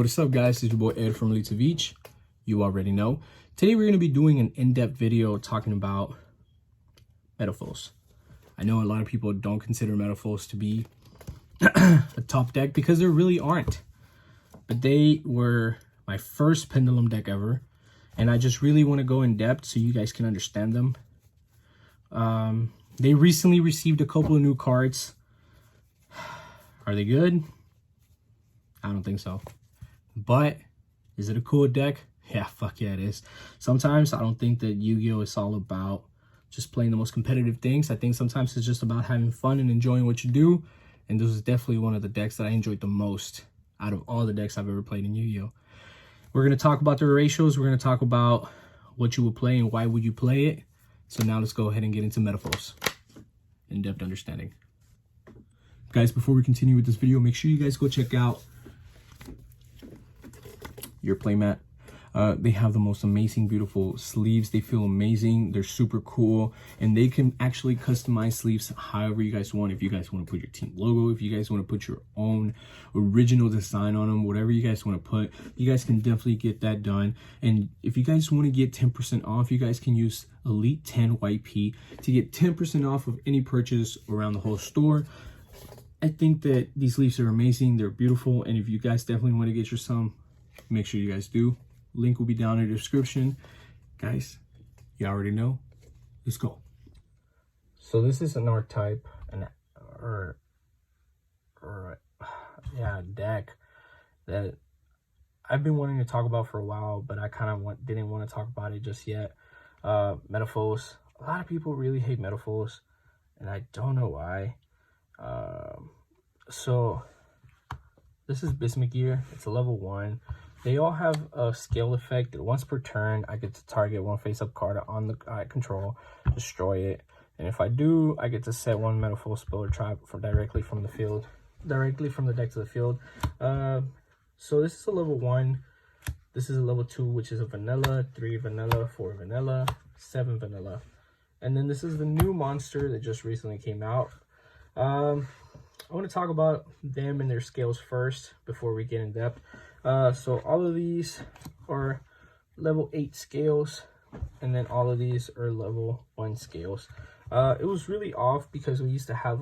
what is up, guys? It's your boy Ed from Elite of Each. You already know. Today we're going to be doing an in-depth video talking about Metalfoes. I know a lot of people don't consider Metalfoes to be a top deck because there really aren't. But they were my first Pendulum deck ever, and I just really want to go in depth so you guys can understand them. They recently received a couple of new cards. Are they good? I don't think so. But is it a cool deck? Yeah, fuck yeah, it is. Sometimes I don't think that Yu-Gi-Oh is all about just playing the most competitive things. I think sometimes it's just about having fun and enjoying what you do. And this is definitely one of the decks that I enjoyed the most out of all the decks I've ever played in Yu-Gi-Oh. We're going to talk about the ratios. We're going to talk about what you would play and why would you play it. So now let's go ahead and get into Metalfoes. In-depth understanding. Guys, before we continue with this video, make sure you guys go check out your playmat. They have the most amazing, beautiful sleeves. They feel amazing. They're super cool, and they can actually customize sleeves however you guys want. If you guys want to put your team logo, if you guys want to put your own original design on them, whatever you guys want to put, you guys can definitely get that done. And if you guys want to get 10% off, you guys can use Elite 10 YP to get 10% off of any purchase around the whole store. I think that these sleeves are amazing. They're beautiful, and if you guys definitely want to get your some, make sure you guys do. Link will be down in the description. Guys, you already know. Let's go. So this is an Archtype, deck that I've been wanting to talk about for a while, but I kind of didn't want to talk about it just yet. Metalfoes. A lot of people really hate Metalfoes, and I don't know why. So this is Bismuth Gear. It's a level 1. They all have a scale effect that once per turn, I get to target one face-up card on the I control, destroy it. And if I do, I get to set one Metalfoes spell or trap directly from the field, directly from the deck to the field. So this is a level 1. This is a level 2, which is a vanilla, 3 vanilla, 4 vanilla, 7 vanilla. And then this is the new monster that just recently came out. I want to talk about them and their scales first before we get in depth. So all of these are level 8 scales, and then all of these are level 1 scales. It was really off because we used to have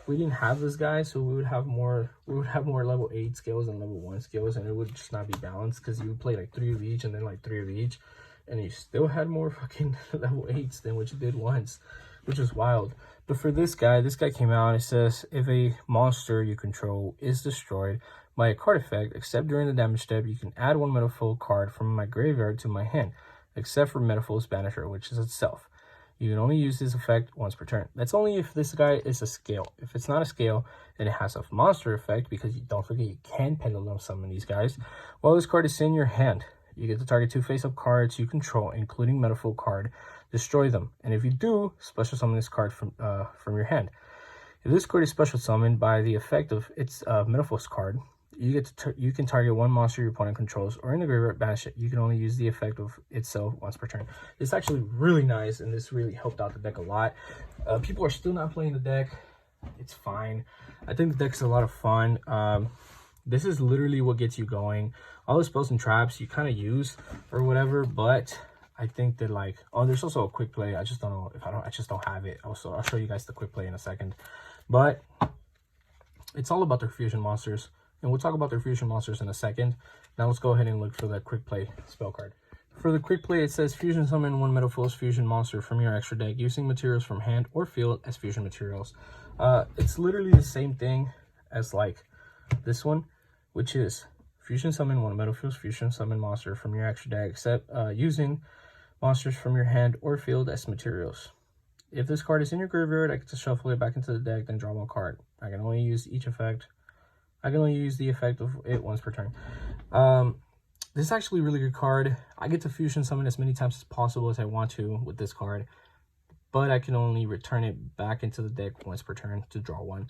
we didn't have this guy, so we would have more level 8 scales than level 1 scales, and it would just not be balanced because you would play like 3 of each and then like 3 of each, and you still had more fucking level 8s than what you did once, which was wild. But for this guy came out. It says if a monster you control is destroyed by a card effect, except during the damage step, you can add one Metalfoes card from my graveyard to my hand, except for Metalfoes Banisher, which is itself. You can only use this effect once per turn. That's only if this guy is a scale. If it's not a scale, then it has a monster effect, because you don't forget you can Pendulum summon these guys. While this card is in your hand, you get to target 2 face-up cards you control, including Metalfoes card, destroy them. And if you do, special summon this card from your hand. If this card is special summoned by the effect of its Metalfoes card, you can target one monster your opponent controls, or in the graveyard, banish it. You can only use the effect of itself once per turn. It's actually really nice, and this really helped out the deck a lot. People are still not playing the deck. It's fine. I think the deck's a lot of fun. This is literally what gets you going. All the spells and traps you kind of use or whatever, but I think that there's also a quick play. I just don't know if I just don't have it. Also, I'll show you guys the quick play in a second. But it's all about their fusion monsters, and we'll talk about their fusion monsters in a second. Now let's go ahead and look for the quick play spell card. For the quick play, it says fusion summon one Metalfoes fusion monster from your extra deck using materials from hand or field as fusion materials. It's literally the same thing as this one, which is fusion summon one Metalfoes fusion summon monster from your extra deck, except using monsters from your hand or field as materials. If this card is in your graveyard, I get to shuffle it back into the deck, then draw one card. I can only use each effect. I can only use the effect of it once per turn. This is actually a really good card. I get to fusion summon as many times as possible as I want to with this card, but I can only return it back into the deck once per turn to draw one.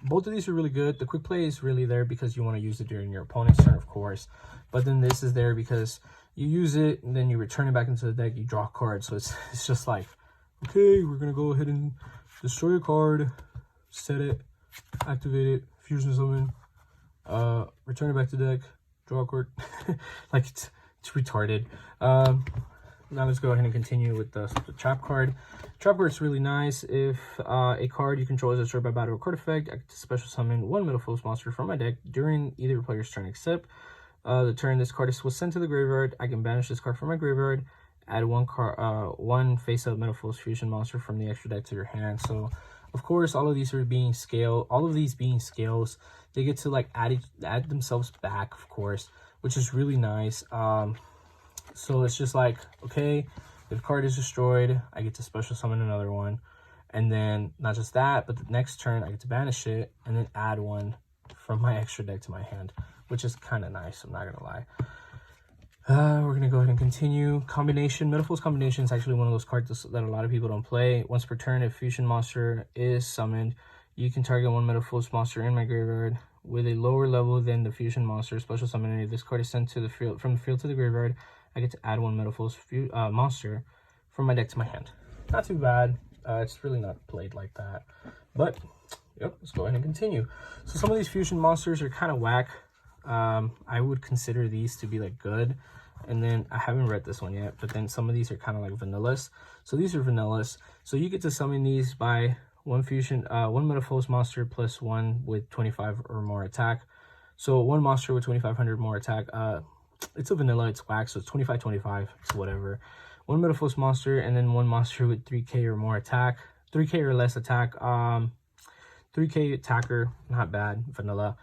Both of these are really good. The quick play is really there because you want to use it during your opponent's turn, of course. But then this is there because you use it and then you return it back into the deck, you draw a card. So it's just like, okay, we're going to go ahead and destroy a card, set it, activate it, fusion summon, Return it back to deck, draw a card. Like it's retarded. Now let's go ahead and continue with the trap card. Trap card's really nice. If a card you control is destroyed by battle or card effect, I get to special summon one Metalfoes monster from my deck during either player's turn, except the turn this card was sent to the graveyard. I can banish this card from my graveyard, add one face-up Metalfoes fusion monster from the extra deck to your hand. So of course, all of these are being scaled. All of these being scales, they get to like add themselves back, of course, which is really nice. So it's just like, okay, if a card is destroyed, I get to special summon another one. And then not just that, but the next turn I get to banish it and then add one from my extra deck to my hand, which is kind of nice, I'm not gonna lie. We're gonna go ahead and continue. Combination. Metalfoes combination is actually one of those cards that a lot of people don't play. Once per turn, if fusion monster is summoned, you can target one Metalfoes monster in my graveyard with a lower level than the fusion monster. Special summon. If this card is sent to the field from the field to the graveyard, I get to add one Metalfoes monster from my deck to my hand. Not too bad. It's really not played like that. But yep, let's go ahead and continue. So some of these fusion monsters are kind of whack. I would consider these to be like good. And then I haven't read this one yet, but then some of these are kind of like vanillas. So these are vanillas. So you get to summon these by one Metalfoes monster plus one with 25 or more attack. So one monster with 2500 more attack. It's a vanilla, it's whack, so it's 25, it's whatever. One Metalfoes monster and then one monster with 3k or more attack. 3k or less attack. 3k attacker, not bad, vanilla.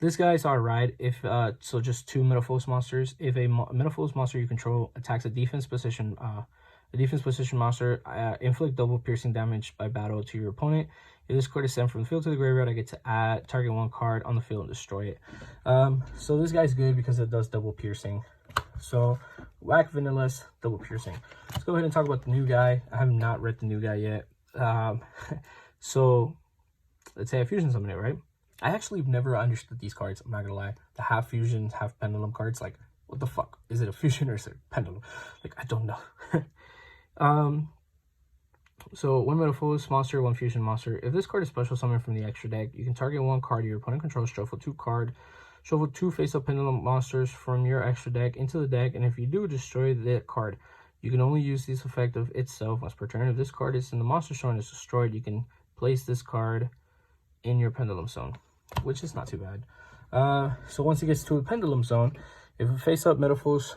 This guy's alright if so just two Metalfoes monsters. If a Metalfoes monster you control attacks a defense position monster, inflict double piercing damage by battle to your opponent. If this card is sent from the field to the graveyard, I get to target one card on the field and destroy it. So this guy's good because it does double piercing. So whack vanillas, double piercing. Let's go ahead and talk about the new guy. I have not read the new guy yet. So let's say I fusion summon it, right? I actually have never understood these cards, I'm not gonna lie. The half fusion, half pendulum cards, like, what the fuck? Is it a fusion or is it a pendulum? Like, I don't know. So one Metalfoes monster, one fusion monster. If this card is special summoned from the extra deck, you can target one card your opponent controls, shuffle two face-up pendulum monsters from your extra deck into the deck, and if you do, destroy that card. You can only use this effect of itself once per turn. If this card is in the monster zone and is destroyed, you can place this card in your pendulum zone, which is not too bad. So once it gets to a pendulum zone, if a face-up Metalfoes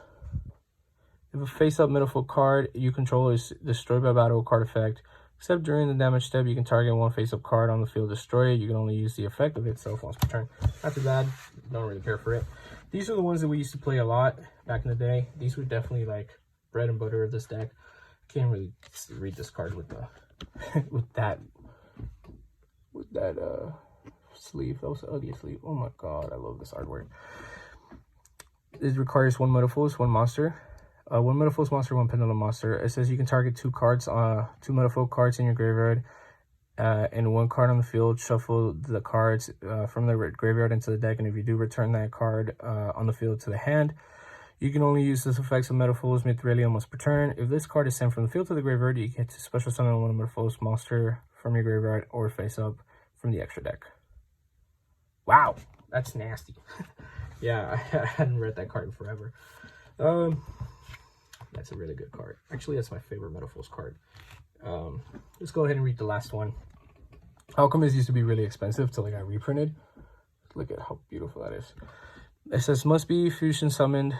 card you control is destroyed by battle card effect, except during the damage step, you can target one face-up card on the field, destroy it. You can only use the effect of itself once per turn. Not too bad. Don't really care for it. These are the ones that we used to play a lot back in the day. These were definitely like bread and butter of this deck. I can't really read this card with the with that sleeve. That was the ugliest sleeve. Oh my god, I love this artwork. It requires one Metalfoes, one monster. One Metalfoes monster, one pendulum monster. It says you can target two Metalfoes cards in your graveyard and one card on the field. Shuffle the cards from the graveyard into the deck, and if you do, return that card on the field to the hand. You can only use this effects of Metalfoes Mithrilium once per turn. If this card is sent from the field to the graveyard, you get to special summon one Metalfoes monster from your graveyard or face up from the extra deck. Wow, that's nasty. Yeah, I hadn't read that card in forever. That's a really good card. Actually, that's my favorite Metalfoes card. Let's go ahead and read the last one. Alchemist used to be really expensive till it got reprinted. Look at how beautiful that is. It says must be fusion summoned.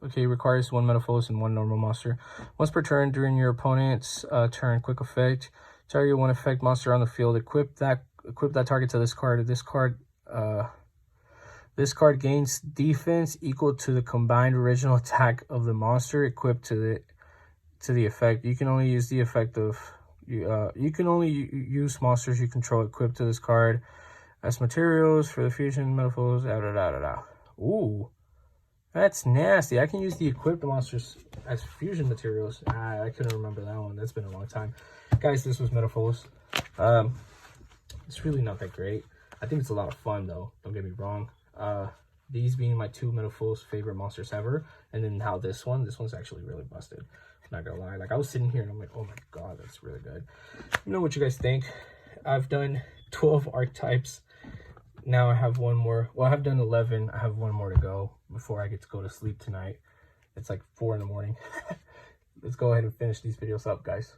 Okay, requires one Metalfoes and one normal monster. Once per turn during your opponent's turn, quick effect. Target one effect monster on the field. Equip that target to this card. This card gains defense equal to the combined original attack of the monster equipped to the effect. You can only use the effect of you can only use monsters you control equipped to this card as materials for the fusion Metalfoes. Ooh, that's nasty. I can use the equipped monsters as fusion materials. I couldn't remember that one. That's been a long time, guys. This was Metalfoes. It's really not that great. I think it's a lot of fun though, don't get me wrong. These being my two Metalfoes favorite monsters ever, and then how this one's actually really busted. I'm not gonna lie, like I was sitting here and I'm like, oh my god, that's really good. Let me know what you guys think. I've done 12 archetypes. now I have one more. Well, I have done 11. I have one more to go before I get to go to sleep tonight. It's like 4 in the morning. Let's go ahead and finish these videos up, guys.